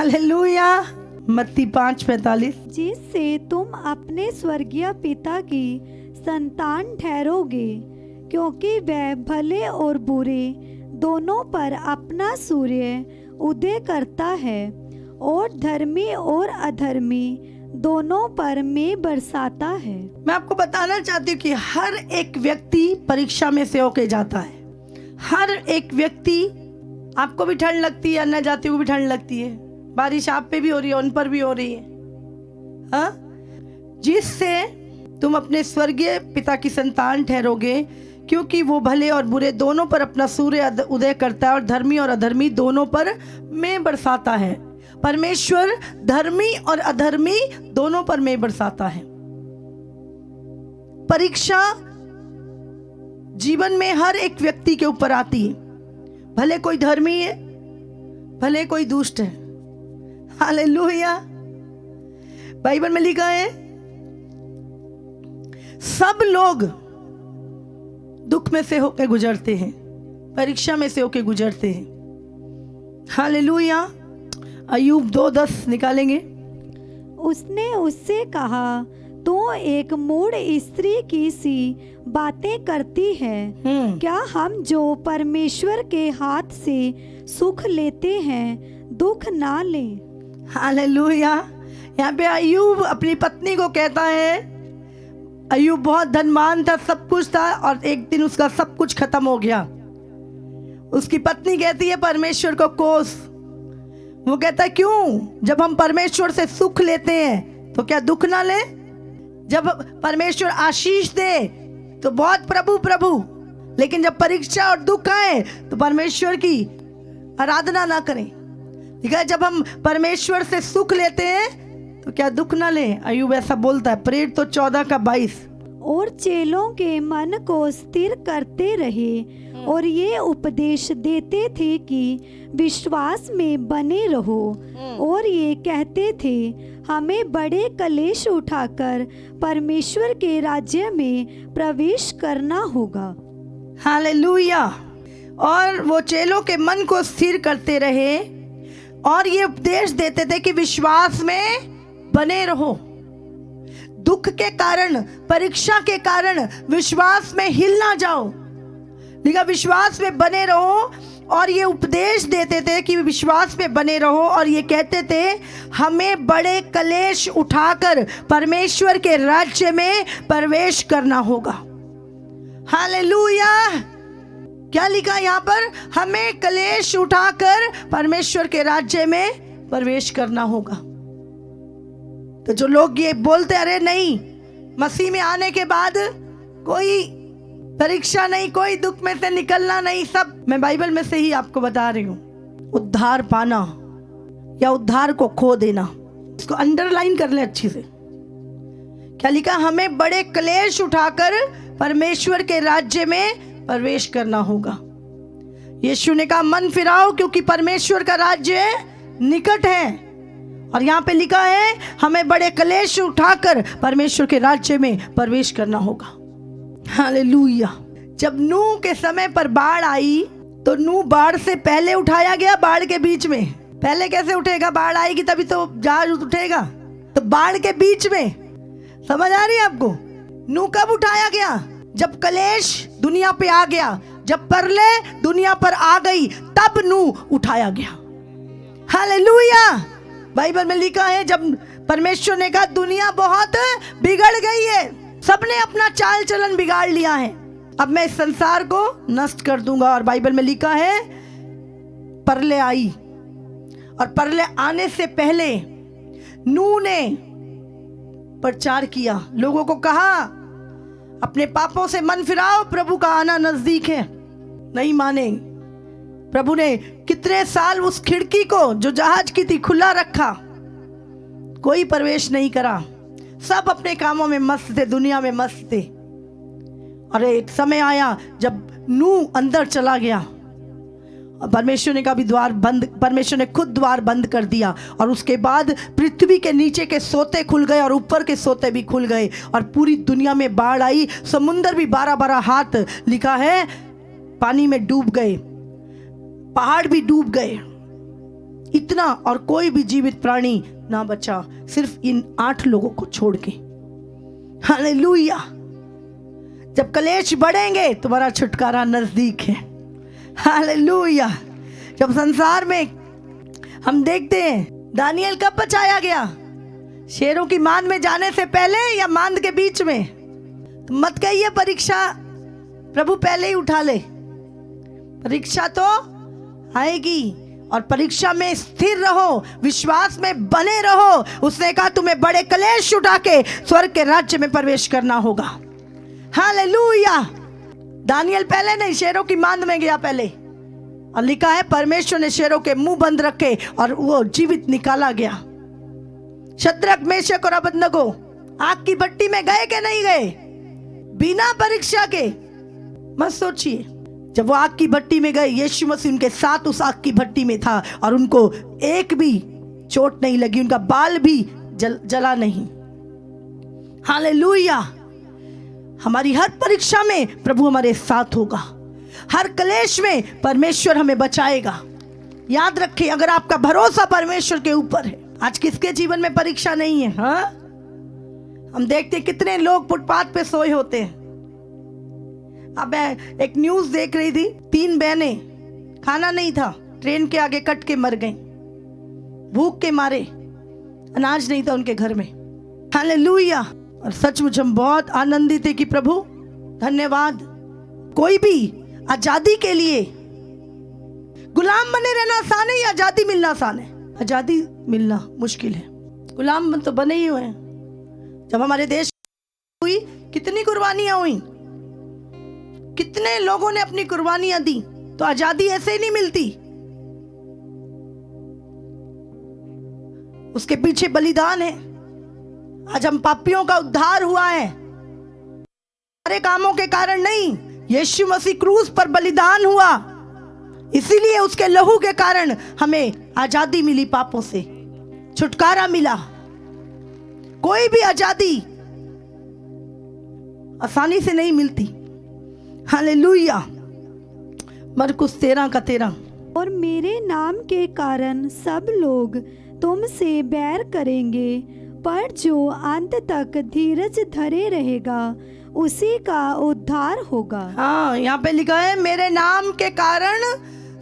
Hallelujah. मत्ती 5:45। जिससे तुम अपने स्वर्गीय पिता की संतान ठहरोगे, क्योंकि वह भले और बुरे दोनों पर अपना सूर्य उदय करता है और धर्मी और अधर्मी दोनों पर मेघ बरसाता है। मैं आपको बताना चाहती हूँ कि हर एक व्यक्ति परीक्षा में से होके जाता है। हर एक व्यक्ति, आपको भी ठंड लगती है, अन्य जातियों को भी ठंड लगती है, बारिश आप पे भी हो रही है, उन पर भी हो रही है। हाँ, जिससे तुम अपने स्वर्गीय पिता की संतान ठहरोगे, क्योंकि वो भले और बुरे दोनों पर अपना सूर्य उदय करता है और धर्मी और अधर्मी दोनों पर मेघ बरसाता है। परमेश्वर धर्मी और अधर्मी दोनों पर मेघ बरसाता है। परीक्षा जीवन में हर एक व्यक्ति के ऊपर आती है, भले कोई धर्मी है, भले कोई दुष्ट है। हालेलुया। बाइबल में लिखा है सब लोग दुख में से होकर गुजरते हैं, परीक्षा में से होकर गुजरते हैं। हालेलुया। अय्यूब 2:10 निकालेंगे। उसने उससे कहा, तू एक मूढ़ स्त्री की सी बातें करती है। क्या हम जो परमेश्वर के हाथ से सुख लेते हैं दुख ना लें? हालेलुया। यहाँ पे अय्यूब अपनी पत्नी को कहता है, अय्यूब बहुत धनवान था, सब कुछ था, और एक दिन उसका सब कुछ खत्म हो गया। उसकी पत्नी कहती है परमेश्वर को कोस। वो कहता है क्यों? जब हम परमेश्वर से सुख लेते हैं तो क्या दुख ना ले? जब परमेश्वर आशीष दे तो बहुत प्रभु प्रभु, लेकिन जब परीक्षा और दुख आए तो परमेश्वर की आराधना ना करें। ठीक है, जब हम परमेश्वर से सुख लेते हैं तो क्या दुख ना ले? अय्यूब ऐसा बोलता है। प्रेरित तो 14:22। और चेलों के मन को स्थिर करते रहे और ये उपदेश देते थे कि विश्वास में बने रहो, और ये कहते थे हमें बड़े कलेश उठाकर परमेश्वर के राज्य में प्रवेश करना होगा। हालेलुया। और वो चेलों के मन को स्थिर करते रहे और ये उपदेश देते थे कि विश्वास में बने रहो। दुख के कारण, परीक्षा के कारण विश्वास में हिल ना जाओ, लेकिन विश्वास में बने रहो। और ये उपदेश देते थे कि विश्वास में बने रहो, और ये कहते थे हमें बड़े कलेश उठाकर परमेश्वर के राज्य में प्रवेश करना होगा। हालेलुया। क्या लिखा यहाँ पर? हमें कलेश उठाकर परमेश्वर के राज्य में प्रवेश करना होगा। तो जो लोग ये बोलते अरे नहीं, मसीह में आने के बाद कोई परीक्षा नहीं, कोई दुख में से निकलना नहीं, सब मैं बाइबल में से ही आपको बता रही हूँ। उद्धार पाना या उद्धार को खो देना, इसको अंडरलाइन कर ले अच्छी से। क्या लिखा? हमें बड़े कलेश उठाकर परमेश्वर के राज्य में प्रवेश करना होगा। यीशु ने कहा मन फिराओ, क्योंकि परमेश्वर का राज्य निकट है। और यहाँ पे लिखा है हमें बड़े कलेश उठाकर परमेश्वर के राज्य में प्रवेश करना होगा। हालेलुया। जब नूह के समय पर बाढ़ आई तो नूह बाढ़ से पहले उठाया गया, बाढ़ के बीच में? पहले कैसे उठेगा? बाढ़ आएगी तभी तो जहाज उठेगा। तो बाढ़ के बीच में, समझ आ रही है आपको? नूह कब उठाया गया? जब कलेश दुनिया पे आ गया, जब परले दुनिया पर आ गई, तब नूह उठाया गया। हालेलुया। बाइबल में लिखा है जब परमेश्वर ने कहा दुनिया बहुत बिगड़ गई है, सबने अपना चाल चलन बिगाड़ लिया है, अब मैं इस संसार को नष्ट कर दूंगा। और बाइबल में लिखा है परले आई, और परले आने से पहले नूह ने प्रचार किया, लोगों को कहा अपने पापों से मन फिराओ, प्रभु का आना नजदीक है। नहीं माने। प्रभु ने कितने साल उस खिड़की को जो जहाज की थी खुला रखा, कोई प्रवेश नहीं करा। सब अपने कामों में मस्त थे, दुनिया में मस्त थे। और एक समय आया जब नूह अंदर चला गया, और परमेश्वर ने कहा भी द्वार बंद, परमेश्वर ने खुद द्वार बंद कर दिया। और उसके बाद पृथ्वी के नीचे के सोते खुल गए और ऊपर के सोते भी खुल गए, और पूरी दुनिया में बाढ़ आई। समुंदर भी 12-12 हाथ लिखा है पानी में डूब गए, पहाड़ भी डूब गए। इतना, और कोई भी जीवित प्राणी ना बचा, सिर्फ इन 8 लोगों को छोड़ के। हालेलुया। जब कलेश बढ़ेंगे तुम्हारा छुटकारा नजदीक है। हालेलुया। जब संसार में हम देखते हैं दानियल कब बचाया गया, शेरों की मांद में जाने से पहले या मांद के बीच में? तो मत कहिए परीक्षा प्रभु पहले ही उठा ले, परीक्षा तो आएगी, और परीक्षा में स्थिर रहो, विश्वास में बने रहो। उसने कहा तुम्हें बड़े कलेश उठा के स्वर्ग के राज्य में प्रवेश करना होगा। हालेलुया। दानियल पहले नहीं, शेरों की मांद में गया पहले, और लिखा है परमेश्वर ने शेरों के मुंह बंद रखे और वो जीवित निकाला गया। शद्रक, मेशक और अबेदनगो आग की भट्टी में गए कि नहीं गए? बिना परीक्षा के। मत सोचिए, जब वो आग की भट्टी में गए, यीशु मसीह उनके साथ उस आग की भट्टी में था, और उनको एक भी चोट नहीं लगी, उनका बाल भी जला नहीं। हालेलुया। हमारी हर परीक्षा में प्रभु हमारे साथ होगा, हर कलेश में परमेश्वर हमें बचाएगा। याद रखें, अगर आपका भरोसा परमेश्वर के ऊपर है। आज किसके जीवन में परीक्षा नहीं है? हाँ, हम देखते कितने लोग फुटपाथ पे सोए होते हैं। अब मैं एक न्यूज देख रही थी, 3 बहनें, खाना नहीं था, ट्रेन के आगे कट के मर गईं, भूख के मारे, अनाज नहीं था उनके घर में। हालेलुया। और सचमुच हम बहुत आनंदित है कि प्रभु धन्यवाद। कोई भी आजादी के लिए गुलाम बने रहना आसान है या आजादी मिलना आसान है? आजादी मिलना मुश्किल है, गुलाम तो बने ही हुए हैं। जब हमारे देश हुई, कितनी कुर्बानियां हुई, कितने लोगों ने अपनी कुर्बानियां दी, तो आजादी ऐसे ही नहीं मिलती। उसके पीछे बलिदान है। आज हम पापियों का उद्धार हुआ है हमारे कामों के कारण नहीं, यीशु मसीह क्रूस पर बलिदान हुआ, इसीलिए उसके लहू के कारण हमें आजादी मिली, पापों से छुटकारा मिला। कोई भी आजादी आसानी से नहीं मिलती। हालेलुया। मरकुस 13:13। और मेरे नाम के कारण सब लोग तुमसे बैर करेंगे, पर जो अंत तक धीरज धरे रहेगा उसी का उद्धार होगा। हाँ, यहाँ पे लिखा है मेरे नाम के कारण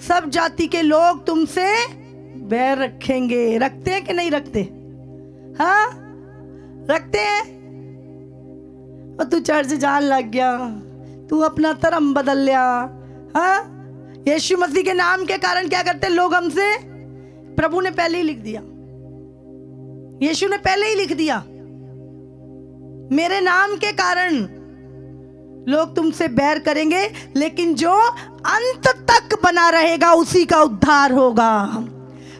सब जाति के लोग तुमसे बैर रखेंगे। रखते हैं कि नहीं रखते? हाँ, रखते हैं। और तू चर्च जान लग गया, तू अपना धर्म बदल लिया। हाँ, यीशु मसीह के नाम के कारण क्या करते लोग हमसे? प्रभु ने पहले ही लिख दिया, यीशु ने पहले ही लिख दिया, मेरे नाम के कारण लोग तुमसे बैर करेंगे, लेकिन जो अंत तक बना रहेगा उसी का उद्धार होगा।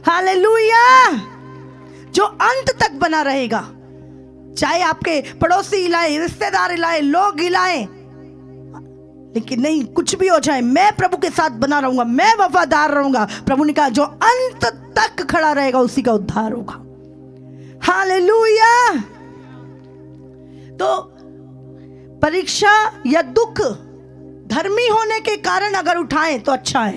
हालेलुया। जो अंत तक बना रहेगा, चाहे आपके पड़ोसी हिलाए, रिश्तेदार हिलाए, लोग हिलाए, लेकिन नहीं, कुछ भी हो जाए, मैं प्रभु के साथ बना रहूंगा, मैं वफादार रहूंगा। प्रभु ने कहा जो अंत तक खड़ा रहेगा उसी का उद्धार होगा। हालेलुया। तो परीक्षा या दुख धर्मी होने के कारण अगर उठाएं तो अच्छा है,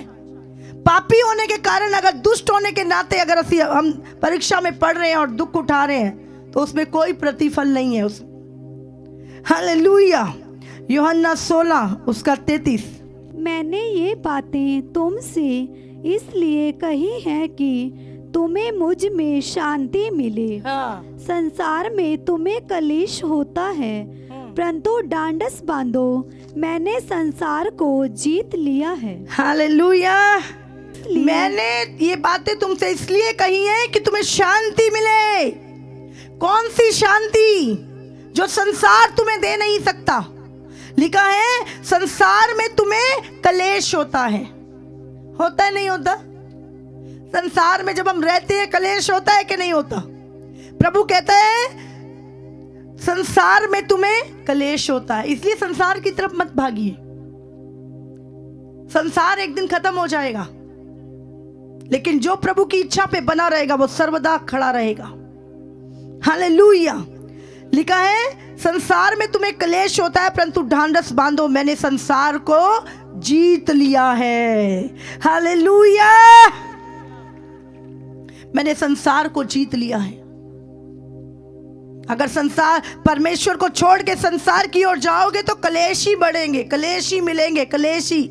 पापी होने के कारण, अगर दुष्ट होने के नाते अगर हम परीक्षा में पढ़ रहे हैं और दुख उठा रहे हैं तो उसमें कोई प्रतिफल नहीं है उसमें। हालेलुया। यूहन्ना 16:33। मैंने ये बातें तुमसे इसलिए कही हैं कि तुम्हें मुझ में शांति मिले। हाँ। संसार में तुम्हें कलेश होता है, परंतु डांडस बांधो, मैंने संसार को जीत लिया है। हालेलुया। मैंने ये बातें तुमसे इसलिए कही हैं कि तुम्हें शांति मिले। कौन सी शांति? जो संसार तुम्हें दे नहीं सकता। लिखा है संसार में तुम्हें कलेश होता है नहीं होता? संसार में जब हम रहते हैं कलेश होता है कि नहीं होता? प्रभु कहता है संसार में तुम्हें कलेश होता है, इसलिए संसार की तरफ मत भागिए। संसार एक दिन खत्म हो जाएगा, लेकिन जो प्रभु की इच्छा पे बना रहेगा वो सर्वदा खड़ा रहेगा। हालेलुया। लिखा है संसार में तुम्हें कलेश होता है, परंतु ढांढस बांधो, मैंने संसार को जीत लिया है। हालेलुया। मैंने संसार को जीत लिया है। अगर संसार परमेश्वर को छोड़ के संसार की ओर जाओगे तो कलेशी बढ़ेंगे, कलेशी मिलेंगे, कलेशी।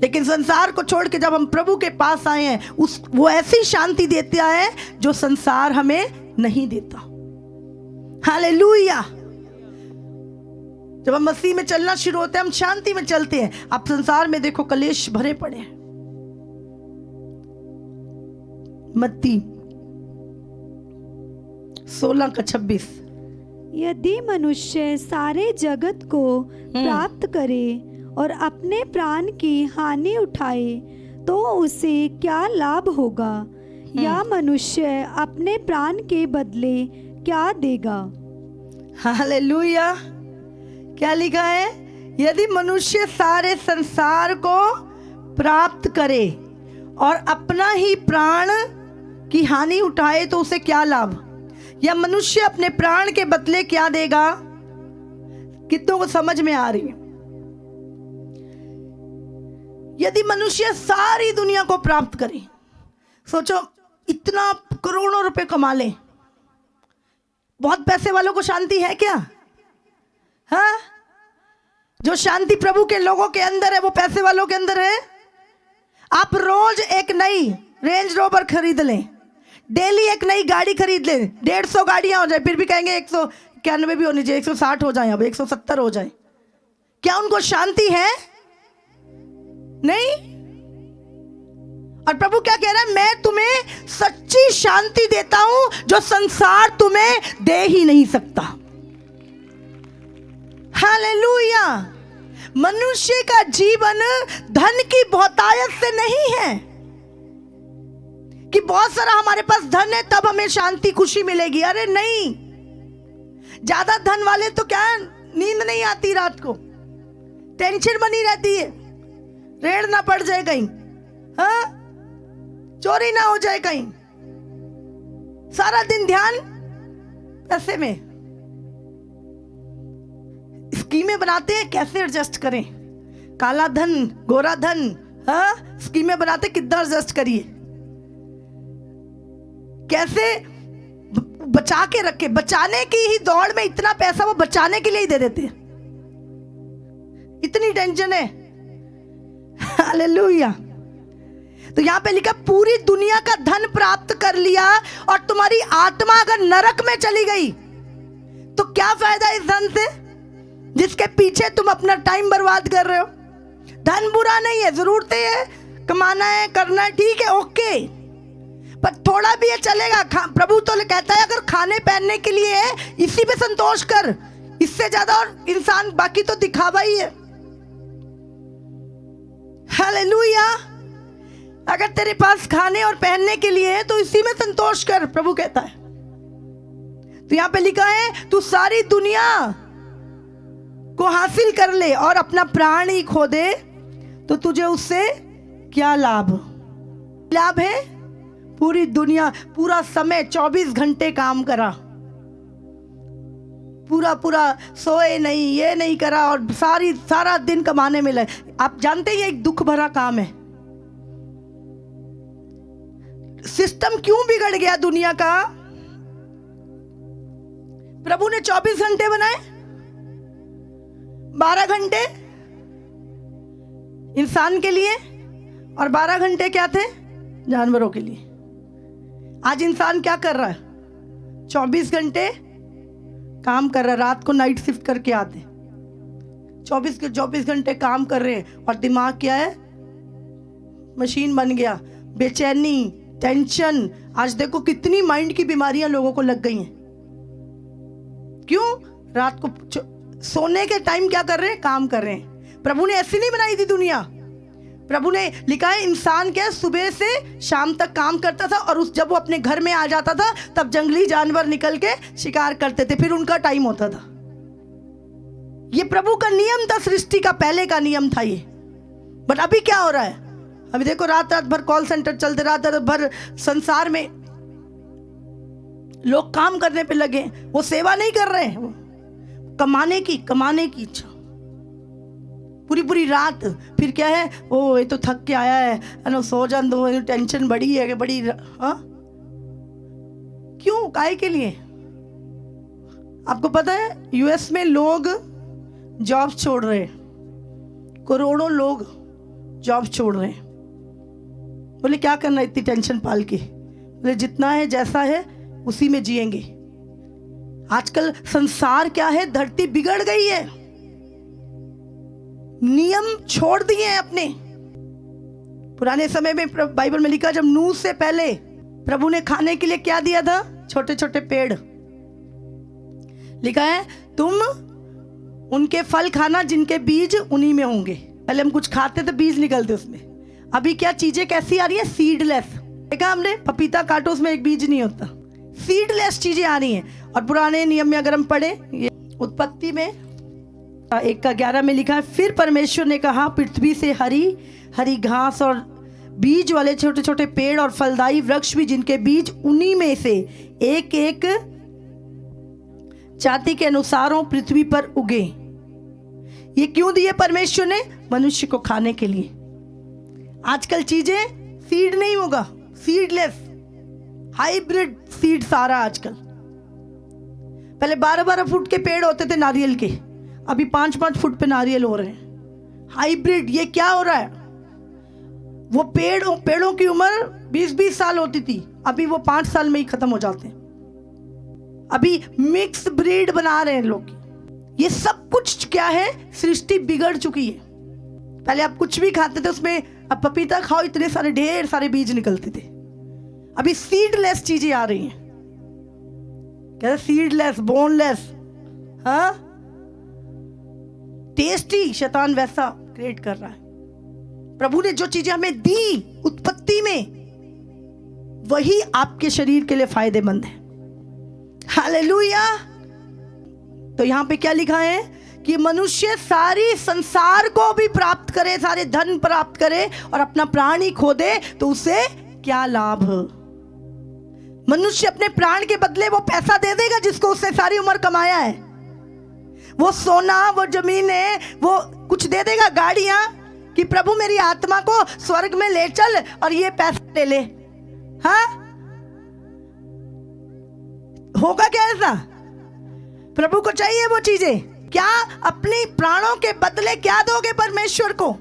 लेकिन संसार को छोड़ के जब हम प्रभु के पास आए हैं, वो ऐसी शांति देता है जो संसार हमें नहीं देता। हालेलुया। जब हम मसीह में चलना शुरू होते हैं, हम शांति में चलते हैं। अब संसार में देखो कलेश भरे पड़े हैं। मत्ती 16:26। यदि मनुष्य सारे जगत को प्राप्त करे और अपने प्राण की हानि उठाए तो उसे क्या लाभ होगा? या मनुष्य अपने प्राण के बदले क्या देगा? हालेलुया। क्या लिखा है? यदि मनुष्य सारे संसार को प्राप्त करे और अपना ही प्राण की हानि उठाए तो उसे क्या लाभ? या मनुष्य अपने प्राण के बदले क्या देगा? कितनों को समझ में आ रही है? यदि मनुष्य सारी दुनिया को प्राप्त करे, सोचो इतना करोड़ों रुपए कमा ले, बहुत पैसे वालों को शांति है क्या? हाँ, जो शांति प्रभु के लोगों के अंदर है वो पैसे वालों के अंदर है। आप रोज एक नई रेंज रोवर खरीद लें, डेली एक नई गाड़ी खरीद लें, 150 गाड़ियां हो जाए, फिर भी कहेंगे 191 भी होनी चाहिए, 160 हो जाए, अब 170 हो जाए। क्या उनको शांति है? नहीं। और प्रभु क्या कह रहा है? मैं तुम्हें सच्ची शांति देता हूं जो संसार तुम्हें दे ही नहीं सकता। हालेलुया। मनुष्य का जीवन धन की बहुतायत से नहीं है कि बहुत सारा हमारे पास धन है तब हमें शांति खुशी मिलेगी। अरे नहीं, ज्यादा धन वाले तो क्या, नींद नहीं आती रात को, टेंशन बनी रहती है, रेड़ ना पड़ जाए कहीं, हाँ, चोरी ना हो जाए कहीं, सारा दिन ध्यान पैसे में। स्कीमें बनाते हैं कैसे एडजस्ट करें, काला धन गोरा धन, हाँ, स्कीमें बनाते कितना एडजस्ट करिए, कैसे बचा के रखे। बचाने की ही दौड़ में इतना पैसा वो बचाने के लिए ही दे देते हैं, इतनी टेंशन है। हालेलुया। तो यहां पे लिखा पूरी दुनिया का धन प्राप्त कर लिया और तुम्हारी आत्मा अगर नरक में चली गई तो क्या फायदा इस धन से जिसके पीछे तुम अपना टाइम बर्बाद कर रहे हो? धन बुरा नहीं है, जरूरतें है, कमाना है, करना है, ठीक है, ओके, पर थोड़ा भी ये चलेगा। प्रभु तो कहता है अगर खाने पहनने के लिए है इसी पे संतोष कर, इससे ज्यादा और इंसान बाकी तो दिखावा ही है। हालेलुया। अगर तेरे पास खाने और पहनने के लिए है तो इसी में संतोष कर, प्रभु कहता है। तो यहां पे लिखा है तू सारी दुनिया को हासिल कर ले और अपना प्राण ही खो दे तो तुझे उससे क्या लाभ? लाभ है पूरी दुनिया, पूरा समय 24 घंटे काम करा, पूरा सोए नहीं, ये नहीं करा और सारा दिन कमाने में लगे। आप जानते हैं ये एक दुख भरा काम है। सिस्टम क्यों बिगड़ गया दुनिया का? प्रभु ने 24 घंटे बनाए, 12 घंटे इंसान के लिए और 12 घंटे क्या थे? जानवरों के लिए। आज इंसान क्या कर रहा है? 24 घंटे काम कर रहा है, रात को नाइट शिफ्ट करके आते, 24 घंटे काम कर रहे हैं और दिमाग क्या है? मशीन बन गया। बेचैनी, टेंशन, आज देखो कितनी माइंड की बीमारियां लोगों को लग गई हैं। क्यों? रात को सोने के टाइम क्या कर रहे हैं? काम कर रहे हैं। प्रभु ने ऐसी नहीं बनाई थी दुनिया। प्रभु ने लिखा है इंसान क्या सुबह से शाम तक काम करता था और जब वो अपने घर में आ जाता था तब जंगली जानवर निकल के शिकार करते थे, फिर उनका टाइम होता था। ये प्रभु का नियम था, सृष्टि का पहले का नियम था ये। बट अभी क्या हो रहा है? अभी देखो रात भर कॉल सेंटर चलते, रात भर संसार में लोग काम करने पे लगे, वो सेवा नहीं कर रहे हैं, कमाने की इच्छा। पूरी पूरी रात। फिर क्या है, ओ ये तो थक के आया है ना, सो जान दो, टेंशन बड़ी है कि बड़ी। हाँ, क्यों, काहे के लिए? आपको पता है यूएस में लोग जॉब छोड़ रहे हैं, करोड़ों लोग जॉब छोड़ रहे हैं। बोले क्या करना इतनी टेंशन पाल के? बोले जितना है जैसा है उसी में जिएंगे। आजकल संसार क्या है, धरती बिगड़ गई है, नियम छोड़ दिए हैं अपने। पुराने समय में बाइबल में लिखा, जब नूह से पहले प्रभु ने खाने के लिए क्या दिया था? छोटे छोटे पेड़। लिखा है तुम उनके फल खाना जिनके बीज उन्हीं में होंगे। पहले हम कुछ खाते थे, बीज निकलते उसमें। अभी क्या चीजें कैसी आ रही है? सीडलेस। देखा हमने, पपीता काटो उसमें एक बीज नहीं होता, सीडलेस चीजें आ रही हैं। और पुराने नियम में अगर हम पढ़े, ये उत्पत्ति में 1:11 में लिखा है, फिर परमेश्वर ने कहा पृथ्वी से हरी हरी घास और बीज वाले छोटे छोटे पेड़ और फलदायी वृक्ष भी जिनके बीज उन्हीं में से एक एक जाति के अनुसार हो पृथ्वी पर उगे। ये क्यों दिए परमेश्वर ने? मनुष्य को खाने के लिए। आजकल चीजें सीड नहीं होगा, सीडलेस, हाइब्रिड सीड सारा आजकल। पहले 12-12 फुट के पेड़ होते थे नारियल के, अभी 5-5 फुट पे नारियल हो रहे हैं, हाइब्रिड। ये क्या हो रहा है? वो पेड़ों की उम्र 20-20 साल होती थी, अभी वो 5 साल में ही खत्म हो जाते हैं। अभी मिक्स ब्रीड बना रहे हैं लोग। ये सब कुछ क्या है? सृष्टि बिगड़ चुकी है। पहले आप कुछ भी खाते थे उसमें, अब पपीता खाओ इतने सारे ढेर सारे बीज निकलते थे। अभी सीडलेस चीजें आ रही हैं, कहते सीडलेस, बोनलेस, हाँ, टेस्टी। शैतान वैसा क्रिएट कर रहा है। प्रभु ने जो चीजें हमें दी उत्पत्ति में, वही आपके शरीर के लिए फायदेमंद है। हालेलुया। तो यहां पे क्या लिखा है कि मनुष्य सारी संसार को भी प्राप्त करे, सारे धन प्राप्त करे और अपना प्राण ही खो दे तो उसे क्या लाभ? मनुष्य अपने प्राण के बदले वो पैसा दे देगा जिसको उसने सारी उम्र कमाया है। वो सोना, वो जमीनें, वो कुछ दे देगा, गाड़ियां, कि प्रभु मेरी आत्मा को स्वर्ग में ले चल और ये पैसा ले ले। हाँ, होगा क्या ऐसा? प्रभु को चाहिए वो चीजें। क्या अपनी प्राणों के बदले क्या दोगे परमेश्वर को?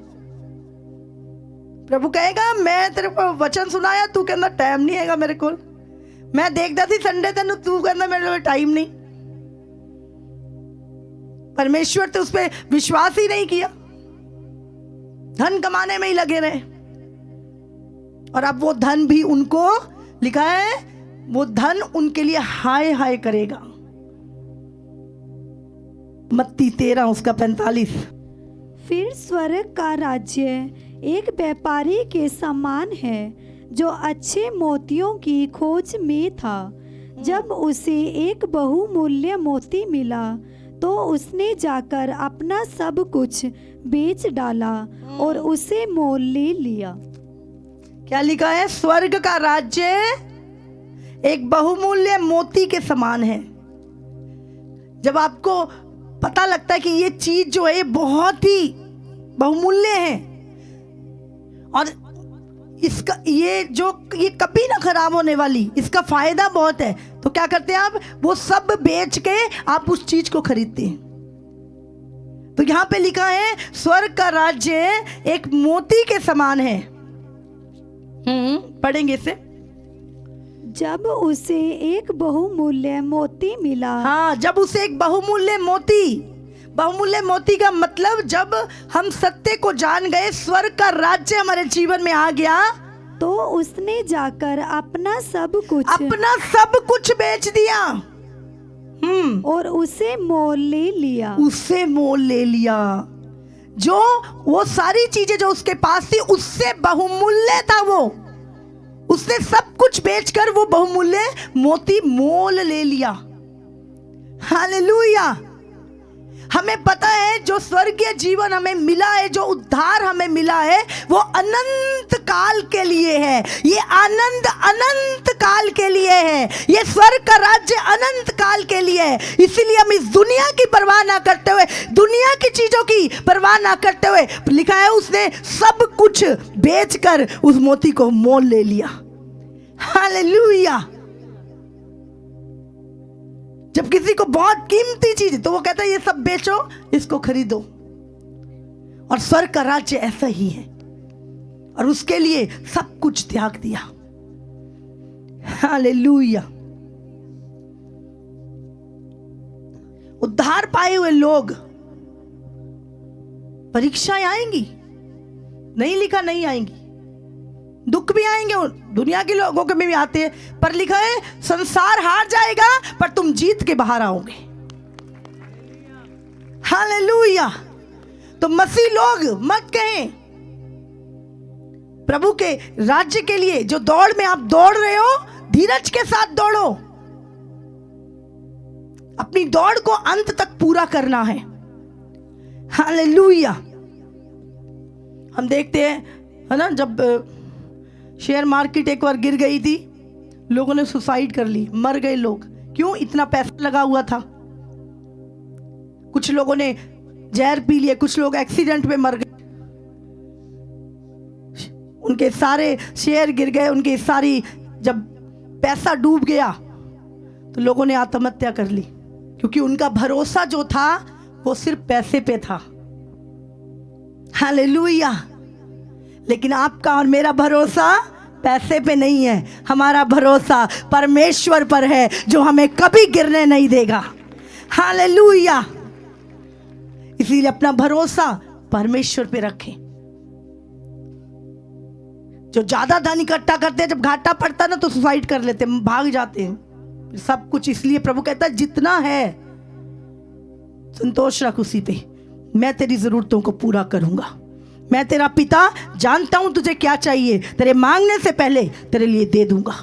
प्रभु कहेगा मैं तेरे को वचन सुनाया, तू कहना टाइम नहीं है मेरे को, मैं देखता थी संडे तेन, तू कहना मेरे को टाइम नहीं। परमेश्वर तो उस पर विश्वास ही नहीं किया, धन कमाने में ही लगे रहे। और अब वो धन भी उनको, लिखा है वो धन उनके लिए हाय हाय करेगा। मत्ती 13:45। फिर स्वर्ग का राज्य एक व्यापारी के समान है जो अच्छे मोतियों की खोज में था। जब उसे एक बहुमूल्य मोती मिला तो उसने जाकर अपना सब कुछ बेच डाला और उसे मोल ले लिया। क्या लिखा है? स्वर्ग का राज्य एक बहुमूल्य मोती के समान है। जब आपको पता लगता है कि ये चीज जो है बहुत ही बहुमूल्य है और इसका ये कभी ना खराब होने वाली, इसका फायदा बहुत है, तो क्या करते हैं आप? वो सब बेच के आप उस चीज को खरीदते हैं। तो यहां पे लिखा है स्वर्ग का राज्य एक मोती के समान है। पढ़ेंगे इसे। जब उसे एक बहुमूल्य मोती मिला। हाँ, जब उसे एक बहुमूल्य मोती का मतलब जब हम सत्य को जान गए, स्वर्ग का राज्य हमारे जीवन में आ गया, तो उसने जाकर अपना सब कुछ बेच दिया और उसे मोल ले लिया। जो वो सारी चीजें जो उसके पास थी उससे बहुमूल्य था, वो उसने सब कुछ बेचकर वो बहुमूल्य मोती मोल ले लिया। हालेलुया। हमें पता है जो स्वर्गीय जीवन हमें मिला है, जो उद्धार हमें मिला है, वो अनंत काल के लिए है। ये आनंद अनंत काल के लिए है। ये स्वर्ग का राज्य अनंत काल के लिए है। इसीलिए हम इस दुनिया की परवाह ना करते हुए, दुनिया की चीजों की परवाह ना करते हुए, लिखा है उसने सब कुछ बेचकर उस मोती को मोल ले लिया। हालेलुया। जब किसी को बहुत कीमती चीज तो वो कहता है ये सब बेचो, इसको खरीदो। और स्वर्ग का राज्य ऐसा ही है, और उसके लिए सब कुछ त्याग दिया। हालेलुया। उद्धार पाए हुए लोग, परीक्षाएं आएंगी, नहीं लिखा नहीं आएंगी, दुख भी आएंगे, दुनिया के लोगों के में भी आते हैं, पर लिखा है संसार हार जाएगा पर तुम जीत के बाहर आओगे। हालेलुया। तो मसीह लोग मत कहें, प्रभु के राज्य के लिए जो दौड़ में आप दौड़ रहे हो, धीरज के साथ दौड़ो। अपनी दौड़ को अंत तक पूरा करना है। हालेलुया। हम देखते हैं, है ना, जब शेयर मार्केट एक बार गिर गई थी, लोगों ने सुसाइड कर ली, मर गए लोग। क्यों? इतना पैसा लगा हुआ था। कुछ लोगों ने जहर पी लिया, कुछ लोग एक्सीडेंट में मर गए, उनके सारे शेयर गिर गए, उनकी सारी, जब पैसा डूब गया तो लोगों ने आत्महत्या कर ली, क्योंकि उनका भरोसा जो था वो सिर्फ पैसे पे था। हालेलुया। लेकिन आपका और मेरा भरोसा पैसे पे नहीं है, हमारा भरोसा परमेश्वर पर है, जो हमें कभी गिरने नहीं देगा। हालेलुया। इसीलिए अपना भरोसा परमेश्वर पे रखें। जो ज्यादा धन इकट्ठा करते हैं, जब घाटा पड़ता ना तो सुसाइड कर लेते हैं, भाग जाते हैं सब कुछ। इसलिए प्रभु कहता है जितना है संतोष रख उसी पे, मैं तेरी जरूरतों को पूरा करूंगा। मैं तेरा पिता जानता हूं तुझे क्या चाहिए, तेरे मांगने से पहले तेरे लिए दे दूंगा।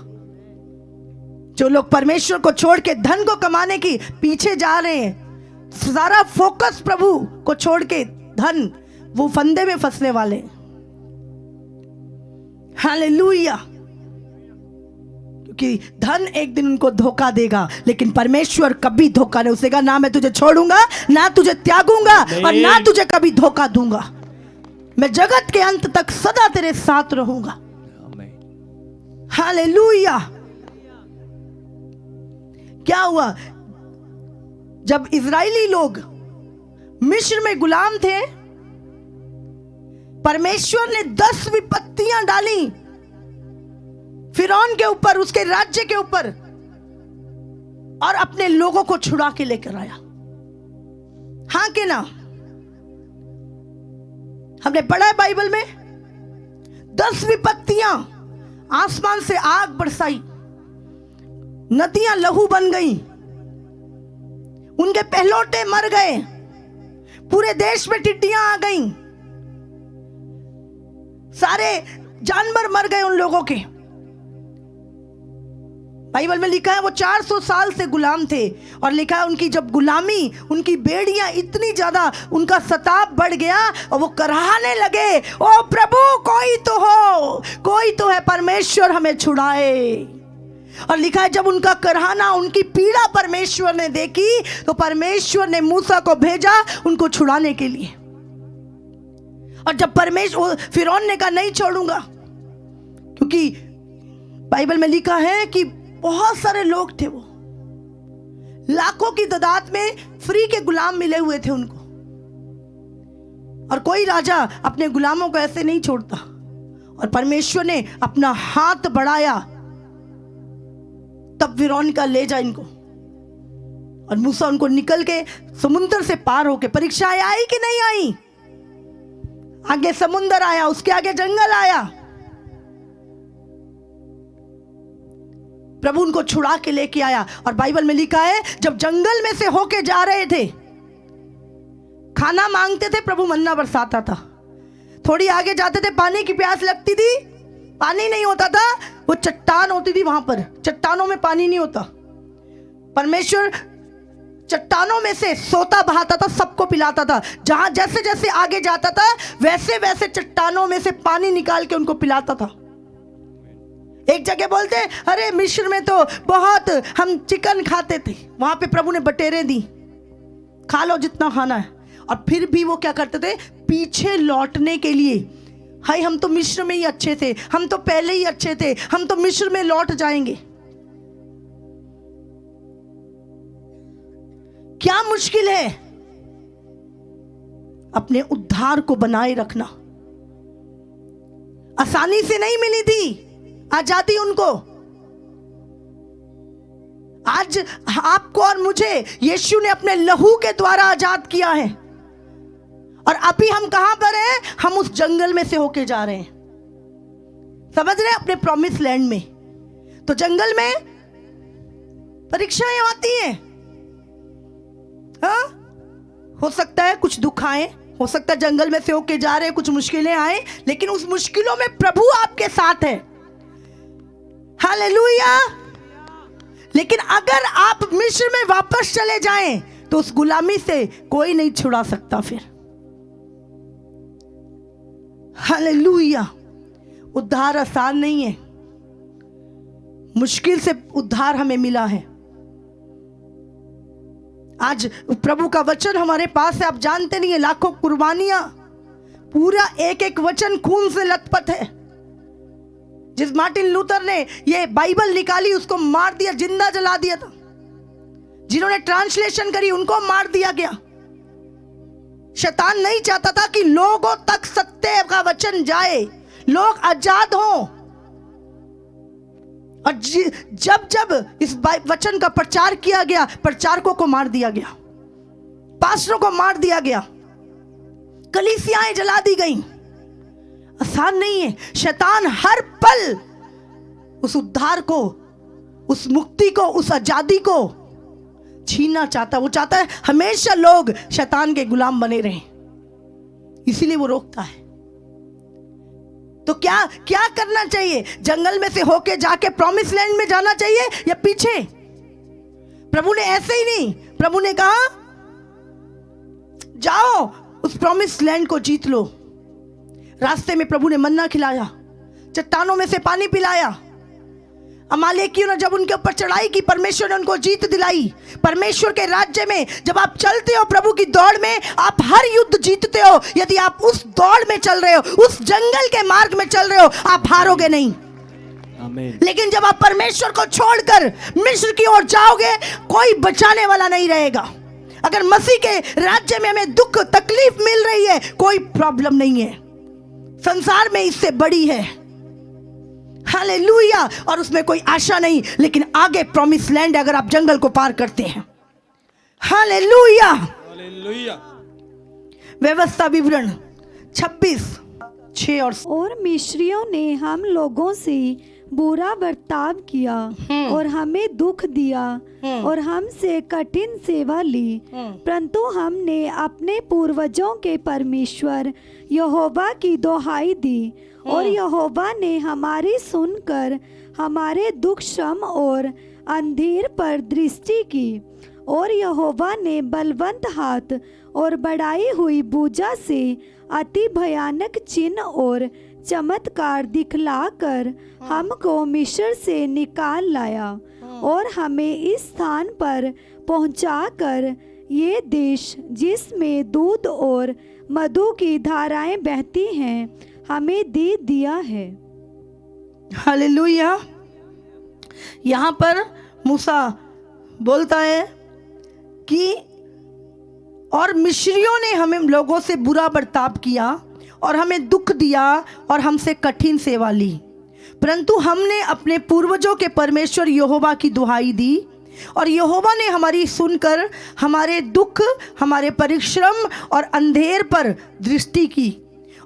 जो लोग परमेश्वर को छोड़ के धन को कमाने की पीछे जा रहे हैं, सारा फोकस प्रभु को छोड़ के धन, वो फंदे में फंसने वाले। हालेलुया। क्योंकि धन एक दिन उनको धोखा देगा, लेकिन परमेश्वर कभी धोखा नहीं देगा। ना मैं तुझे छोड़ूंगा, ना तुझे त्यागूंगा, और ना तुझे कभी धोखा दूंगा। मैं जगत के अंत तक सदा तेरे साथ रहूंगा। हालेलुया। क्या हुआ जब इजरायली लोग मिस्र में गुलाम थे? परमेश्वर ने 10 विपत्तियां डाली फिरौन के ऊपर, उसके राज्य के ऊपर, और अपने लोगों को छुड़ा के लेकर आया। हाँ के ना? हमने पढ़ा है बाइबल में, 10 विपत्तियां, आसमान से आग बरसाई, नदियां लहू बन गई, उनके पहलौटे मर गए, पूरे देश में टिड्डियां आ गईं, सारे जानवर मर गए उन लोगों के। बाइबल में लिखा है वो 400 साल से गुलाम थे, और लिखा है उनकी जब गुलामी, उनकी बेड़ियां इतनी ज्यादा, उनका सताप बढ़ गया और वो कराहने लगे, ओ प्रभु कोई तो हो, कोई तो है, परमेश्वर हमें छुड़ाए। और लिखा है जब उनका कराहना, उनकी पीड़ा परमेश्वर ने देखी, तो परमेश्वर ने मूसा को भेजा उनको छुड़ाने के लिए। और जब परमेश्वर, फिरौन ने कहा नहीं छोड़ूंगा, क्योंकि बाइबल में लिखा है कि बहुत सारे लोग थे, वो लाखों की तादाद में फ्री के गुलाम मिले हुए थे उनको। और कोई राजा अपने गुलामों को ऐसे नहीं छोड़ता। और परमेश्वर ने अपना हाथ बढ़ाया, तब फिरौन का ले जा इनको, और मूसा उनको निकल के समुद्र से पार होके, परीक्षाएं आई कि नहीं आई? आगे समुद्र आया, उसके आगे जंगल आया, प्रभु उनको छुड़ा के लेके आया। और बाइबल में लिखा है जब जंगल में से होके जा रहे थे, खाना मांगते थे, प्रभु मन्ना बरसाता था। थोड़ी आगे जाते थे, पानी की प्यास लगती थी, पानी नहीं होता था, वो चट्टान होती थी, वहां पर चट्टानों में पानी नहीं होता। परमेश्वर चट्टानों में से सोता बहाता था, सबको पिलाता था। जहां जैसे जैसे आगे जाता था वैसे वैसे चट्टानों में से पानी निकाल के उनको पिलाता था। एक जगह बोलते अरे मिस्र में तो बहुत हम चिकन खाते थे, वहां पे प्रभु ने बटेरें दी, खा लो जितना खाना है। और फिर भी वो क्या करते थे, पीछे लौटने के लिए, हाय हम तो मिस्र में ही अच्छे थे, हम तो पहले ही अच्छे थे, हम तो मिस्र में लौट जाएंगे। क्या मुश्किल है अपने उद्धार को बनाए रखना। आसानी से नहीं मिली थी आजादी उनको। आज आपको और मुझे यीशु ने अपने लहू के द्वारा आजाद किया है। और अभी हम कहां पर हैं, हम उस जंगल में से होके जा रहे हैं, समझ रहे हैं, अपने प्रॉमिस लैंड में। तो जंगल में परीक्षाएं आती हैं, हाँ? हो सकता है कुछ दुख आए, हो सकता है जंगल में से होके जा रहे हैं कुछ मुश्किलें आए, लेकिन उस मुश्किलों में प्रभु आपके साथ है। हालेलुया। लेकिन अगर आप मिस्र में वापस चले जाएं तो उस गुलामी से कोई नहीं छुड़ा सकता फिर। हालेलुया। उद्धार आसान नहीं है, मुश्किल से उद्धार हमें मिला है। आज प्रभु का वचन हमारे पास है, आप जानते नहीं है, लाखों कुर्बानियां, पूरा एक एक वचन खून से लथपथ है। जिस मार्टिन लूथर ने ये बाइबल निकाली उसको मार दिया, जिंदा जला दिया था। जिन्होंने ट्रांसलेशन करी उनको मार दिया गया। शैतान नहीं चाहता था कि लोगों तक सत्य का वचन जाए, लोग आजाद हों। और जब जब इस वचन का प्रचार किया गया, प्रचारकों को मार दिया गया, पास्टरों को मार दिया गया, कलीसियाएं जला दी गई। आसान नहीं है। शैतान हर पल उस उद्धार को, उस मुक्ति को, उस आजादी को छीनना चाहता है। वो चाहता है हमेशा लोग शैतान के गुलाम बने रहें, इसीलिए वो रोकता है। तो क्या क्या करना चाहिए? जंगल में से होके जाके प्रॉमिस लैंड में जाना चाहिए या पीछे? प्रभु ने ऐसे ही नहीं, प्रभु ने कहा जाओ उस प्रॉमिस लैंड को जीत लो। रास्ते में प्रभु ने मन्ना खिलाया, चट्टानों में से पानी पिलाया। अमालेकियों ने जब उनके ऊपर चढ़ाई की, परमेश्वर ने उनको जीत दिलाई। परमेश्वर के राज्य में जब आप चलते हो, प्रभु की दौड़ में, आप हर युद्ध जीतते हो। यदि आप उस दौड़ में चल रहे हो, उस जंगल के मार्ग में चल रहे हो, आप हारोगे नहीं। आमीन। लेकिन जब आप परमेश्वर को छोड़कर मिस्र की ओर जाओगे, कोई बचाने वाला नहीं रहेगा। अगर मसीह के राज्य में हमें दुख तकलीफ मिल रही है, कोई प्रॉब्लम नहीं है, संसार में इससे बड़ी है। हालेलुया। और उसमें कोई आशा नहीं, लेकिन आगे प्रॉमिस लैंड अगर आप जंगल को पार करते हैं। हालेलुया। हालेलुया। व्यवस्था विवरण 26:6 और मिस्रियों ने हम लोगों से बुरा बर्ताव किया और हमें दुख दिया और हमसे कठिन सेवा ली, परंतु हमने अपने पूर्वजों के परमेश्वर यहोवा की दुहाई दी और यहोवा ने हमारी सुनकर हमारे दुख, श्रम और अंधेर पर दृष्टि की। और यहोवा ने बलवंत हाथ और बढ़ाई हुई भुजा से अति भयानक चिन्ह और चमत्कार दिखलाकर हमको मिस्र से निकाल लाया और हमें इस स्थान पर पहुंचाकर ये देश जिसमें दूध और मधु की धाराएं बहती हैं हमें दे दिया है। हालेलुया। यहाँ पर मूसा बोलता है कि और मिस्रियों ने हमें लोगों से बुरा बर्ताव किया और हमें दुख दिया और हमसे कठिन सेवा ली, परंतु हमने अपने पूर्वजों के परमेश्वर यहोवा की दुहाई दी और यहोवा ने हमारी सुनकर हमारे दुख, हमारे परिश्रम और अंधेर पर दृष्टि की।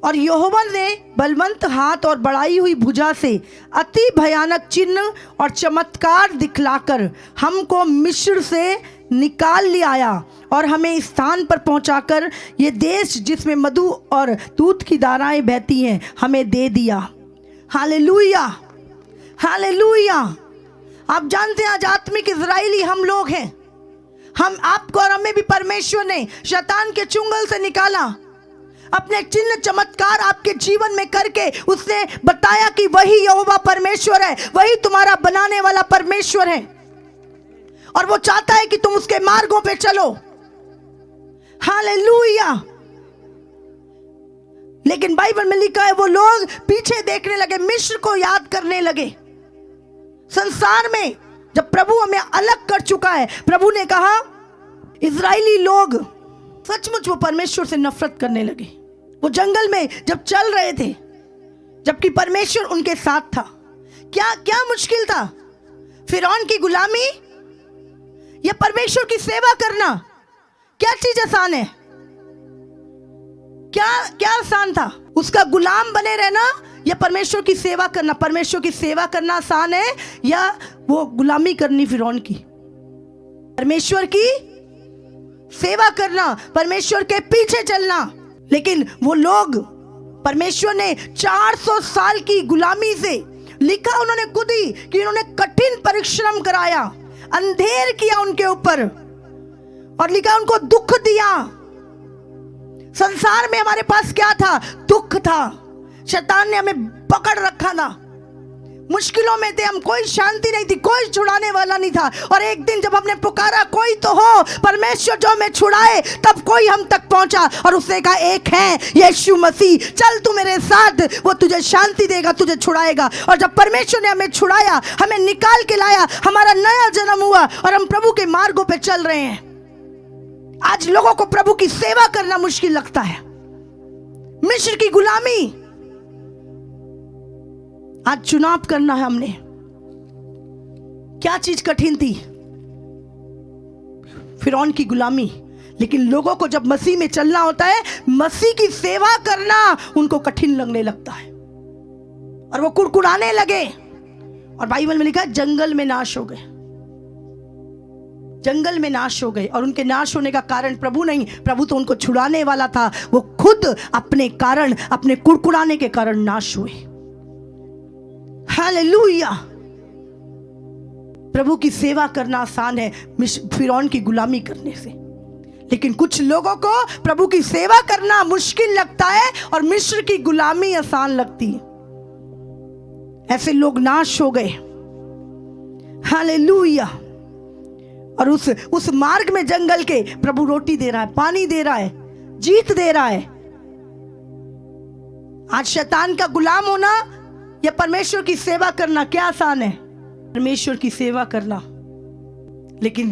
और यहोवा ने बलवंत हाथ और बढ़ाई हुई भुजा से अति भयानक चिन्ह और चमत्कार दिखलाकर हमको मिस्र से निकाल ले आया और हमें इस स्थान पर पहुंचाकर ये देश जिसमें मधु और दूध की धाराएं बहती हैं हमें दे दिया। हालेलुया। हालेलुया। आप जानते हैं आज आत्मिक इजराइली हम लोग हैं। हम आपको और हमें भी परमेश्वर ने शैतान के चुंगल से निकाला, अपने चिन्ह चमत्कार आपके जीवन में करके उसने बताया कि वही यहोवा परमेश्वर है, वही तुम्हारा बनाने वाला परमेश्वर है, और वो चाहता है कि तुम उसके मार्गों पे चलो। हालेलुया। लेकिन बाइबल में लिखा है वो लोग पीछे देखने लगे, मिस्र को याद करने लगे। संसार में जब प्रभु हमें अलग कर चुका है, प्रभु ने कहा इजरायली लोग सचमुच वो परमेश्वर से नफरत करने लगे। वो जंगल में जब चल रहे थे, जबकि परमेश्वर उनके साथ था, क्या क्या मुश्किल था? फिरौन की गुलामी या परमेश्वर की सेवा करना? क्या चीज आसान है? क्या क्या आसान था? उसका गुलाम बने रहना या परमेश्वर की सेवा करना? परमेश्वर की सेवा करना आसान है या वो गुलामी करनी फिरौन की? परमेश्वर की सेवा करना, परमेश्वर के पीछे चलना। लेकिन वो लोग, परमेश्वर ने 400 साल की गुलामी से, लिखा उन्होंने खुद ही कि उन्होंने कठिन परिश्रम कराया, अंधेर किया उनके ऊपर, और लिखा उनको दुख दिया। संसार में हमारे पास क्या था? दुख था। शैतान ने हमें पकड़ रखा था, मुश्किलों में थे हम, कोई शांति नहीं थी, कोई छुड़ाने वाला नहीं था। और एक दिन जब हमने पुकारा कोई तो हो, परमेश्वर जो हमें छुड़ाए, तब कोई हम तक पहुंचा और उसने कहा एक है यीशु मसीह, चल तू मेरे साथ, वो तुझे शांति देगा, तुझे छुड़ाएगा। और जब परमेश्वर ने हमें छुड़ाया, हमें निकाल के लाया, हमारा नया जन्म हुआ और हम प्रभु के मार्गों पे चल रहे हैं। आज लोगों को प्रभु की सेवा करना मुश्किल लगता है। मिस्र की गुलामी, आज चुनाव करना है हमने। क्या चीज कठिन थी? फिरौन की गुलामी। लेकिन लोगों को जब मसीह में चलना होता है, मसीह की सेवा करना उनको कठिन लगने लगता है और वो कुड़कुड़ाने लगे। और बाइबल में लिखा है जंगल में नाश हो गए, जंगल में नाश हो गए। और उनके नाश होने का कारण प्रभु नहीं, प्रभु तो उनको छुड़ाने वाला था, वो खुद अपने कारण, अपने कुड़कुड़ाने के कारण नाश हुए। हालेलुया। प्रभु की सेवा करना आसान है फिरौन की गुलामी करने से, लेकिन कुछ लोगों को प्रभु की सेवा करना मुश्किल लगता है और मिस्र की गुलामी आसान लगती है। ऐसे लोग नाश हो गए। हालेलुया। और उस मार्ग में जंगल के प्रभु रोटी दे रहा है, पानी दे रहा है, जीत दे रहा है। आज शैतान का गुलाम होना या परमेश्वर की सेवा करना, क्या आसान है? परमेश्वर की सेवा करना। लेकिन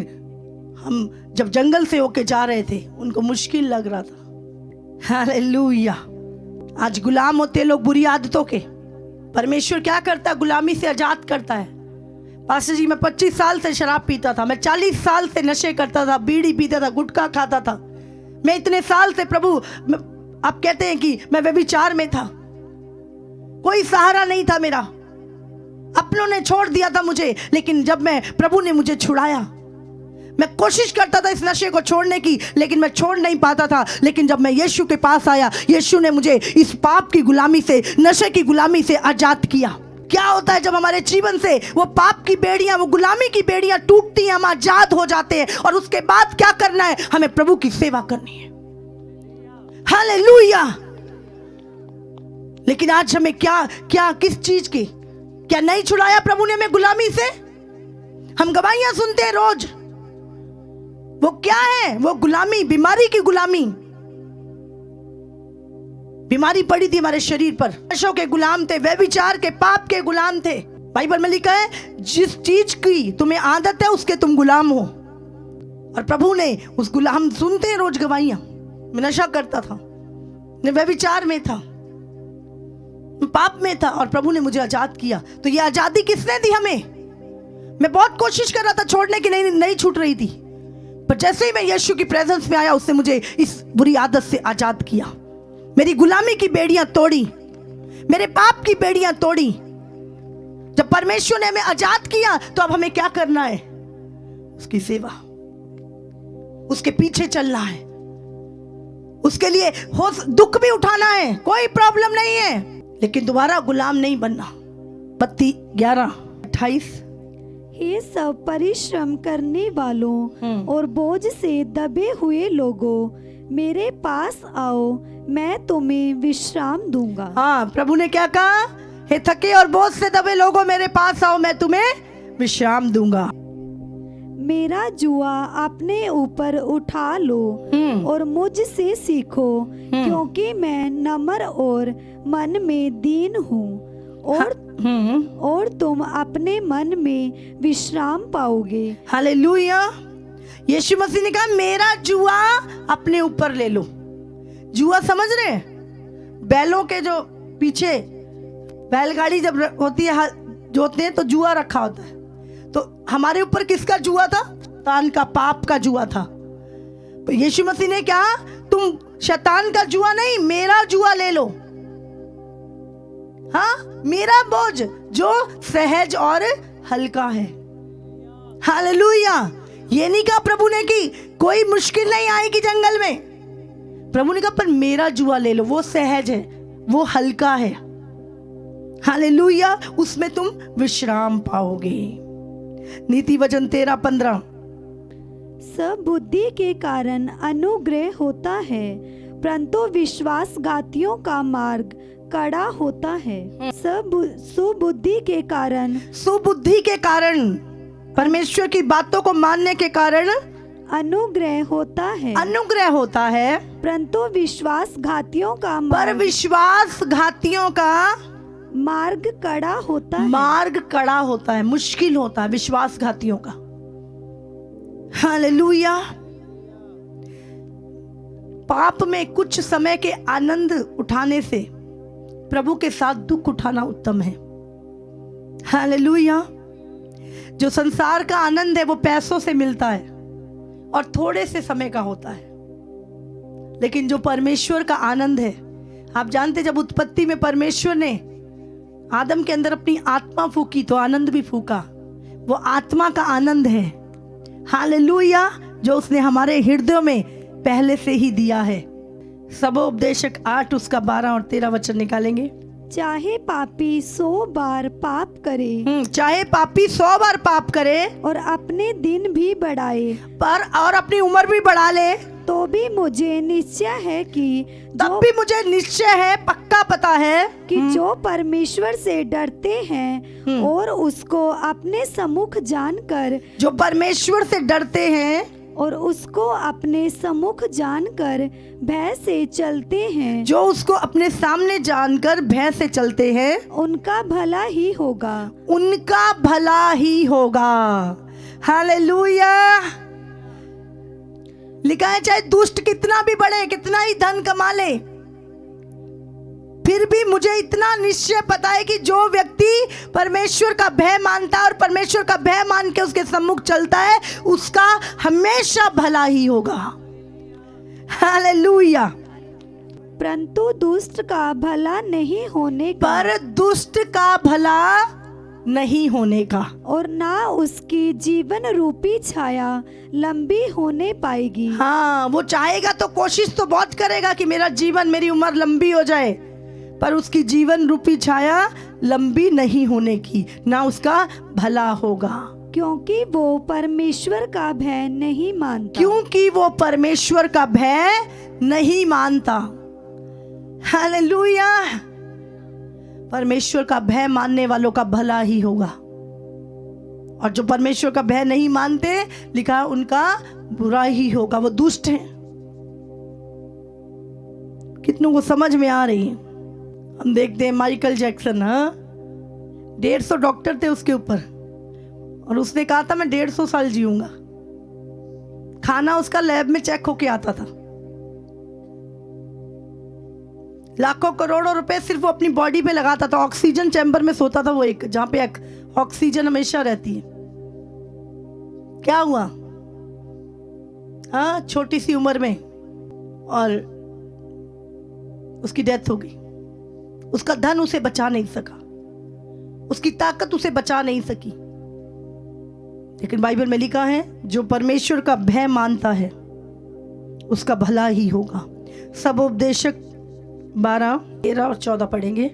हम जब जंगल से होके जा रहे थे, उनको मुश्किल लग रहा था। हालेलुया। आज गुलाम होते लोग बुरी आदतों के, परमेश्वर क्या करता है? गुलामी से आजाद करता है। पास्टर जी, मैं 25 साल से शराब पीता था, मैं 40 साल से नशे करता था, बीड़ी पीता था, गुटखा खाता था, मैं इतने साल से प्रभु, आप कहते हैं कि मैं व्यभिचार में था, कोई सहारा नहीं था मेरा, अपनों ने छोड़ दिया था मुझे। लेकिन जब मैं, प्रभु ने मुझे छुड़ाया, मैं कोशिश करता था इस नशे को छोड़ने की, लेकिन मैं छोड़ नहीं पाता था। लेकिन जब मैं यीशु के पास आया, यीशु ने मुझे इस पाप की गुलामी से, नशे की गुलामी से आजाद किया। क्या होता है जब हमारे जीवन से वो पाप की बेड़ियां, वो गुलामी की बेड़ियां टूटती हैं, हम आजाद हो जाते हैं। और उसके बाद क्या करना है? हमें प्रभु की सेवा करनी है। हालेलुया। लेकिन आज हमें क्या किस चीज की, क्या नहीं छुड़ाया प्रभु ने हमें गुलामी से? हम गवाहियां सुनते हैं रोज, वो क्या है? वो गुलामी, बीमारी की गुलामी। बीमारी पड़ी थी हमारे शरीर पर, नशों के गुलाम थे, व्यभिचार के, पाप के गुलाम थे। बाइबल में लिखा है जिस चीज की तुम्हें आदत है उसके तुम गुलाम हो। और प्रभु ने उस गुलाम, सुनते हैं रोज गवाहियां, मैं नशा करता था, मैं व्यभिचार में था, पाप में था, और प्रभु ने मुझे आजाद किया। तो ये आजादी किसने दी हमें? मैं बहुत कोशिश कर रहा था छोड़ने की, नहीं छूट रही थी, पर जैसे ही मैं यीशु की प्रेजेंस में आया, उसने मुझे इस बुरी आदत से आजाद किया। मेरी गुलामी की बेड़ियां तोड़ी, मेरे पाप की बेड़ियां तोड़ी। जब परमेश्वर ने हमें आजाद किया, तो अब हमें क्या करना है? उसकी सेवा, उसके पीछे चलना है, उसके लिए दुख भी उठाना है, कोई प्रॉब्लम नहीं है, लेकिन दोबारा गुलाम नहीं बनना। 11:28। हे सब परिश्रम करने वालों और बोझ से दबे हुए लोगों, मेरे पास आओ, मैं तुम्हें विश्राम दूंगा। हाँ, प्रभु ने क्या कहा? हे थके और बोझ से दबे लोगों, मेरे पास आओ, मैं तुम्हें विश्राम दूंगा। मेरा जुआ अपने ऊपर उठा लो और मुझसे सीखो, क्योंकि मैं नम्र और मन में दीन हूँ, और तुम अपने मन में विश्राम पाओगे। हालेलुया। यीशु मसीह ने कहा मेरा जुआ अपने ऊपर ले लो। जुआ समझ रहे हैं? बैलों के जो पीछे बैलगाड़ी जब होती है, जोतते हैं तो जुआ रखा होता है। तो हमारे ऊपर किसका जुआ था? शैतान का, पाप का जुआ था। तो यीशु मसीह ने क्या, तुम शैतान का जुआ नहीं, मेरा जुआ ले लो। हाँ, मेरा बोझ जो सहज और हल्का है। हालेलुया। ये नहीं कहा प्रभु ने कि कोई मुश्किल नहीं आएगी जंगल में। प्रभु ने कहा पर मेरा जुआ ले लो, वो सहज है, वो हल्का है। हालेलुया। उसमें तुम विश्राम पाओगे। नीति वचन 13:15। सब बुद्धि के कारण अनुग्रह होता है, परंतु विश्वासघातियों का मार्ग कड़ा होता है। सब सुबुद्धि के कारण परमेश्वर की बातों को मानने के कारण अनुग्रह होता है, परंतु विश्वासघातियों का मार्ग कड़ा होता है। मुश्किल होता है विश्वासघातियों का। हालेलुया। पाप में कुछ समय के आनंद उठाने से प्रभु के साथ दुख उठाना उत्तम है। हालेलुया। जो संसार का आनंद है वो पैसों से मिलता है और थोड़े से समय का होता है, लेकिन जो परमेश्वर का आनंद है, आप जानते जब उत्पत्ति में परमेश्वर ने आदम के अंदर अपनी आत्मा फूकी तो आनंद भी फूका। वो आत्मा का आनंद है। हालेलुया। जो उसने हमारे हृदयों में पहले से ही दिया है। सबोपदेशक 8 उसका 12 और 13 वचन निकालेंगे। चाहे पापी 100 बार पाप करे, चाहे पापी 100 बार पाप करे और अपने दिन भी बढ़ाए, और अपनी उम्र भी बढ़ा ले, तो भी मुझे निश्चय है कि तब भी मुझे निश्चय है, पक्का पता है कि जो परमेश्वर से डरते हैं और उसको अपने सम्मुख जानकर, जो परमेश्वर से डरते हैं और उसको अपने सम्मुख जानकर भय से चलते हैं, जो उसको अपने सामने जानकर भय से चलते हैं, उनका भला ही होगा। हालेलुया। लिखा है चाहे दुष्ट कितना भी बढ़े, कितना ही धन कमा ले, फिर भी मुझे इतना निश्चय पता है कि जो व्यक्ति परमेश्वर का भय मानता है और परमेश्वर का भय मान के उसके सम्मुख चलता है, उसका हमेशा भला ही होगा। हालेलुया। परंतु दुष्ट का भला नहीं होने का, पर दुष्ट का भला नहीं होने का, और ना उसकी जीवन रूपी छाया लंबी होने पाएगी। हाँ, वो चाहेगा तो कोशिश तो बहुत करेगा कि मेरा जीवन, मेरी उम्र लंबी हो जाए, पर उसकी जीवन रूपी छाया लंबी नहीं होने की, ना उसका भला होगा, क्योंकि वो परमेश्वर का भय नहीं मानता। हालेलुया। परमेश्वर का भय मानने वालों का भला ही होगा, और जो परमेश्वर का भय नहीं मानते, लिखा उनका बुरा ही होगा, वो दुष्ट हैं। कितनों को समझ में आ रही है? हम देखते हैं माइकल जैक्सन, 150 डॉक्टर थे उसके ऊपर, और उसने कहा था मैं 150 साल जीऊंगा। खाना उसका लैब में चेक होके आता था। लाखों करोड़ों रुपए सिर्फ वो अपनी बॉडी पे लगाता था। ऑक्सीजन चैम्बर में सोता था वो, एक जहां पे ऑक्सीजन हमेशा रहती है। क्या हुआ? हाँ, छोटी सी उम्र में, और उसकी डेथ हो गई। उसका धन उसे बचा नहीं सका, उसकी ताकत उसे बचा नहीं सकी। लेकिन बाइबल में लिखा है जो परमेश्वर का भय मानता है उसका भला ही होगा। सबोपदेशक 12, 13 और 14 पढ़ेंगे।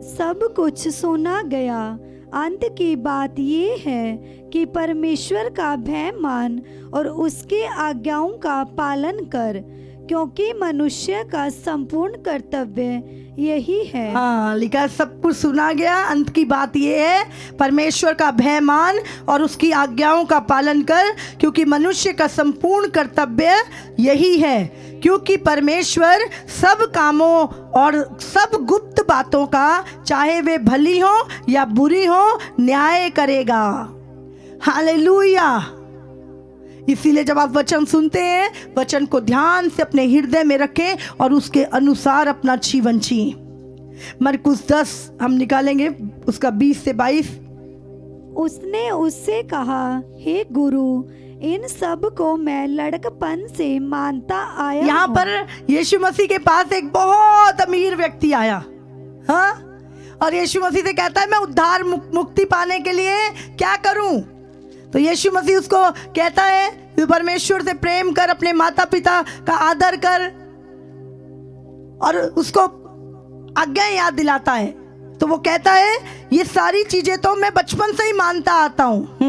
सब कुछ सुना गया, अंत की बात ये है कि परमेश्वर का भय मान और उसके आज्ञाओं का पालन कर, क्योंकि मनुष्य का संपूर्ण कर्तव्य यही है। हाँ, लिखा है, सब कुछ सुना गया। अंत की बात ये है, परमेश्वर का भय मान और उसकी आज्ञाओं का पालन कर, क्योंकि मनुष्य का संपूर्ण कर्तव्य यही है। क्योंकि परमेश्वर सब कामों और सब गुप्त बातों का, चाहे वे भली हो या बुरी हो, न्याय करेगा। हालेलुया। इसीलिए जब आप वचन सुनते हैं, वचन को ध्यान से अपने हृदय में रखें और उसके अनुसार अपना जीवन जिए। मरकुस 10 हम निकालेंगे, उसका 20 से 22। उसने उससे कहा, हे गुरु, इन सब को मैं लड़कपन से मानता आया यहाँ हूँ। पर यीशु मसीह के पास एक बहुत अमीर व्यक्ति आया, हाँ, और यीशु मसीह से कहता है, मैं उद्धार मुक्ति पाने के लिए क्या करूं? तो यीशु मसीह उसको कहता है, तू परमेश्वर से प्रेम कर, अपने माता पिता का आदर कर, और उसको आज्ञा याद दिलाता है। तो वो कहता है, ये सारी चीजें तो मैं बचपन से ही मानता आता हूँ।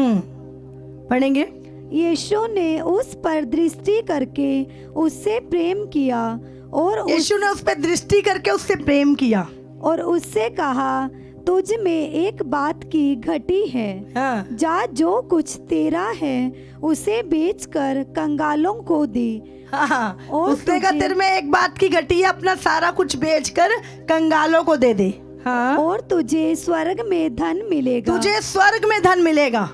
पढ़ेंगे। यीशु ने उस पर दृष्टि करके उससे प्रेम किया और यीशु ने उस पर दृष्टि करके उससे प्रेम किया और उससे कहा, तुझ में एक बात की घटी है। हाँ। जा, जो कुछ तेरा है उसे बेचकर कंगालों को दे। हाँ, और उसने कहा, तेरे में एक बात की घटी है, अपना सारा कुछ बेचकर कंगालों को दे दे। हाँ। और तुझे स्वर्ग में धन मिलेगा। तुझे स्वर्ग में धन मिलेगा।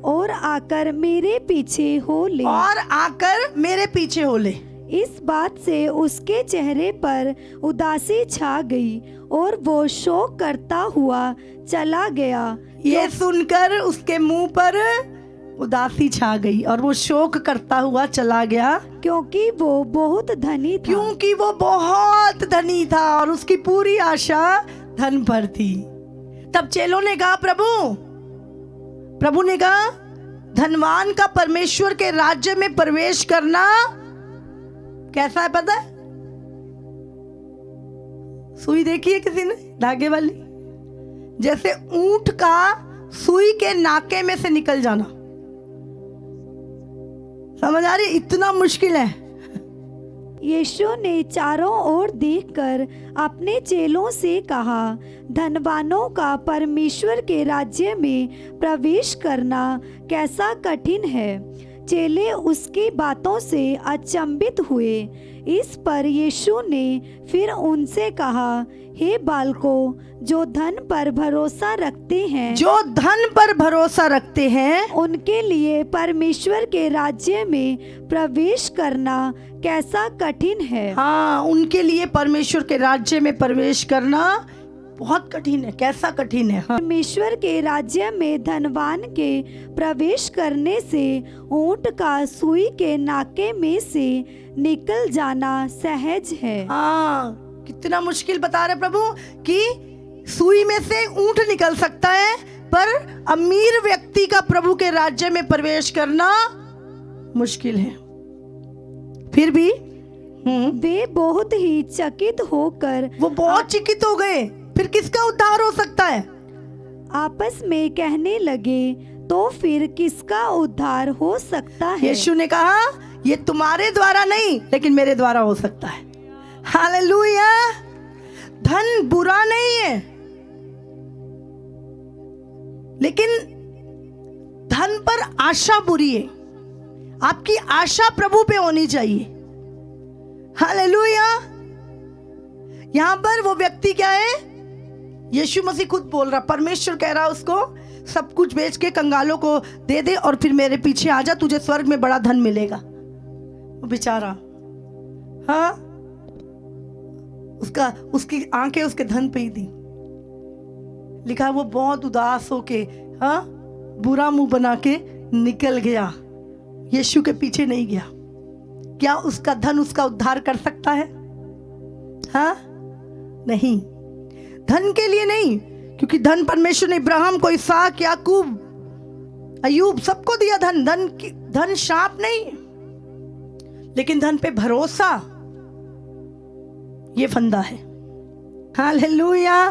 और आकर मेरे पीछे हो ले। और आकर मेरे पीछे हो ले। इस बात से उसके चेहरे पर उदासी छा गई और वो शोक करता हुआ चला गया। ये सुनकर उसके मुंह पर उदासी छा गई और वो शोक करता हुआ चला गया, क्योंकि वो बहुत धनी था। क्योंकि वो बहुत धनी था और उसकी पूरी आशा धन पर थी। तब चेलों ने कहा, प्रभु ने कहा, धनवान का परमेश्वर के राज्य में प्रवेश करना कैसा है पता है? सुई देखी है किसी ने, धागे वाली? जैसे ऊंट का सुई के नाके में से निकल जाना। समझ आ रही? इतना मुश्किल है। यीशु ने चारों ओर देखकर अपने चेलों से कहा, धनवानों का परमेश्वर के राज्य में प्रवेश करना कैसा कठिन है। चेले उसकी बातों से अचंभित हुए। इस पर यीशु ने फिर उनसे कहा, हे बालकों, जो धन पर भरोसा रखते हैं, उनके लिए परमेश्वर के राज्य में प्रवेश करना कैसा कठिन है। हाँ, उनके लिए परमेश्वर के राज्य में प्रवेश करना बहुत कठिन है। कैसा कठिन है? हाँ। परमेश्वर के राज्य में धनवान के प्रवेश करने से ऊंट का सुई के नाके में से निकल जाना सहज है। हाँ, कितना मुश्किल बता रहे प्रभु कि सुई में से ऊंट निकल सकता है, पर अमीर व्यक्ति का प्रभु के राज्य में प्रवेश करना मुश्किल है। फिर भी वे बहुत ही चकित होकर, वो बहुत चकित हो गए। फिर किसका उद्धार हो सकता है? आपस में कहने लगे, तो फिर किसका उद्धार हो सकता है? यीशु ने कहा, ये तुम्हारे द्वारा नहीं, लेकिन मेरे द्वारा हो सकता है। हालेलुया। धन बुरा नहीं है, लेकिन धन पर आशा बुरी है। आपकी आशा प्रभु पे होनी चाहिए। हालेलुया। यहां पर वो व्यक्ति क्या है? यीशु मसीह खुद बोल रहा, परमेश्वर कह रहा उसको, सब कुछ बेच के कंगालों को दे दे और फिर मेरे पीछे आ जा, तुझे स्वर्ग में बड़ा धन मिलेगा। वो बेचारा, हाँ, उसकी आंखें उसके धन पे ही थी। लिखा है वो बहुत उदास होके, हाँ, बुरा मुंह बना के निकल गया, यीशु के पीछे नहीं गया। क्या उसका धन उसका उद्धार कर सकता है? हाँ, नहीं। धन के लिए नहीं, क्योंकि धन परमेश्वर ने इब्राहिम को, इसहाक, याकूब, अयूब सबको दिया धन। धन शाप नहीं, लेकिन धन पे भरोसा ये फंदा है। हालेलुया।